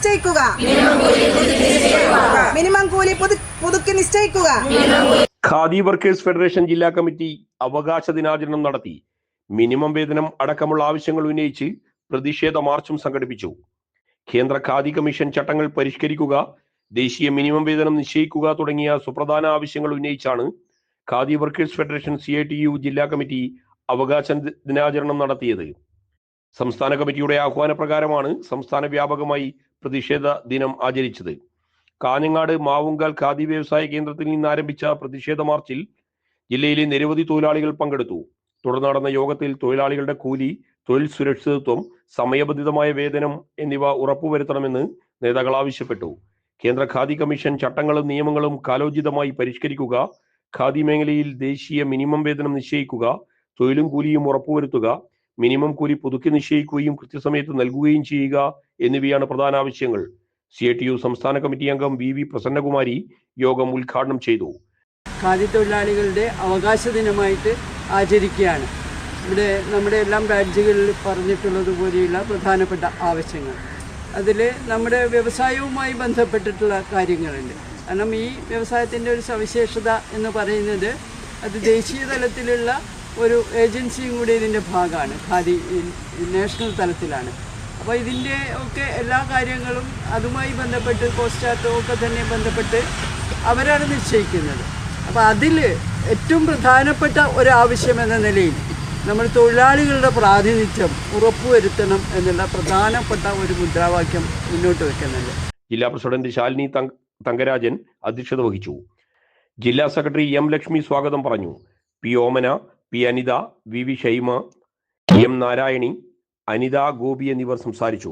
നിശ്ചയിക്കുക. മിനിമം കൂലി പുതുക്കി നിശ്ചയിക്കുക. ഖാദി വർക്കേഴ്സ് ഫെഡറേഷൻ ജില്ലാ കമ്മിറ്റി അവകാശ ദിനാചരണം നടത്തി. മിനിമം വേതനം അടക്കമുള്ള ആവശ്യങ്ങൾ ഉന്നയിച്ച് പ്രതിഷേധ മാർച്ചും സംഘടിപ്പിച്ചു. കേന്ദ്ര ഖാദി കമ്മീഷൻ ചട്ടങ്ങൾ പരിഷ്കരിക്കുക, ദേശീയ മിനിമം വേതനം നിശ്ചയിക്കുക തുടങ്ങിയ സുപ്രധാന ആവശ്യങ്ങൾ ഉന്നയിച്ചാണ് ഖാദി വർക്കേഴ്സ് ഫെഡറേഷൻ CITU ജില്ലാ കമ്മിറ്റി അവകാശ ദിനാചരണം നടത്തിയത്. സംസ്ഥാന കമ്മിറ്റിയുടെ ആഹ്വാനപ്രകാരമാണ് സംസ്ഥാന വ്യാപകമായി പ്രതിഷേധ ദിനം ആചരിച്ചത്. കാഞ്ഞങ്ങാട് മാവുങ്കൽ ഖാദി വ്യവസായ കേന്ദ്രത്തിൽ നിന്ന് ആരംഭിച്ച പ്രതിഷേധ മാർച്ചിൽ ജില്ലയിലെ നിരവധി തൊഴിലാളികൾ പങ്കെടുത്തു. തുടർന്ന് നടന്ന യോഗത്തിൽ തൊഴിലാളികളുടെ കൂലി, തൊഴിൽ സുരക്ഷിതത്വം, സമയബന്ധിതമായ വേതനം എന്നിവ ഉറപ്പുവരുത്തണമെന്ന് നേതാക്കൾ ആവശ്യപ്പെട്ടു. കേന്ദ്ര ഖാദി കമ്മീഷൻ ചട്ടങ്ങളും നിയമങ്ങളും കാലോചിതമായി പരിഷ്കരിക്കുക, ഖാദി മേഖലയിൽ ദേശീയ മിനിമം വേതനം നിശ്ചയിക്കുക, തൊഴിലും കൂലിയും ഉറപ്പുവരുത്തുക, മിനിമം കൂലി പുതുക്കി നിശ്ചയിക്കുകയും കൃത്യസമയത്ത് നൽകുകയും ചെയ്യുക എന്നിവയാണ് പ്രധാന ആവശ്യങ്ങൾ. CITU സംസ്ഥാന കമ്മിറ്റി അംഗം VV പ്രസന്നകുമാരി യോഗം ഉദ്ഘാടനം ചെയ്തു. ഖാദി തൊഴിലാളികളുടെ അവകാശ ദിനമായിട്ട് ആചരിക്കുകയാണ്. ഇവിടെ നമ്മുടെ എല്ലാം രാജ്യങ്ങളിൽ പറഞ്ഞിട്ടുള്ളതുപോലെയുള്ള പ്രധാനപ്പെട്ട ആവശ്യങ്ങൾ, അതിൽ നമ്മുടെ വ്യവസായവുമായി ബന്ധപ്പെട്ടിട്ടുള്ള കാര്യങ്ങളുണ്ട്. കാരണം ഈ വ്യവസായത്തിൻ്റെ ഒരു സവിശേഷത എന്ന് പറയുന്നത് അത് ദേശീയ തലത്തിലുള്ള ഒരു ഏജൻസിയും കൂടി ഇതിൻ്റെ ഭാഗമാണ്. ഖാദി നാഷണൽ തലത്തിലാണ്. അപ്പോൾ ഇതിൻ്റെ ഒക്കെ എല്ലാ കാര്യങ്ങളും അതുമായി ബന്ധപ്പെട്ട് കോസ്റ്റാറ്റും ഒക്കെ തന്നെ ബന്ധപ്പെട്ട് അവരാണ് നിശ്ചയിക്കുന്നത്. അപ്പോൾ അതിൽ ഏറ്റവും പ്രധാനപ്പെട്ട ഒരാവശ്യം എന്ന നിലയിൽ നമ്മൾ തൊഴിലാളികളുടെ പ്രാതിനിധ്യം ഉറപ്പുവരുത്തണം എന്നുള്ള പ്രധാനപ്പെട്ട ഒരു മുദ്രാവാക്യം മുന്നോട്ട് വെക്കുന്നുണ്ട്. ജില്ലാ പ്രസിഡന്റ് ശാലിനി തങ്കരാജൻ അധ്യക്ഷത വഹിച്ചു. ജില്ലാ സെക്രട്ടറി M ലക്ഷ്മി സ്വാഗതം പറഞ്ഞു. P ഓമന, P Anitha, VV Shaima, M Narayani, Anitha Gopi എന്നിവർ സംസാരിച്ചു.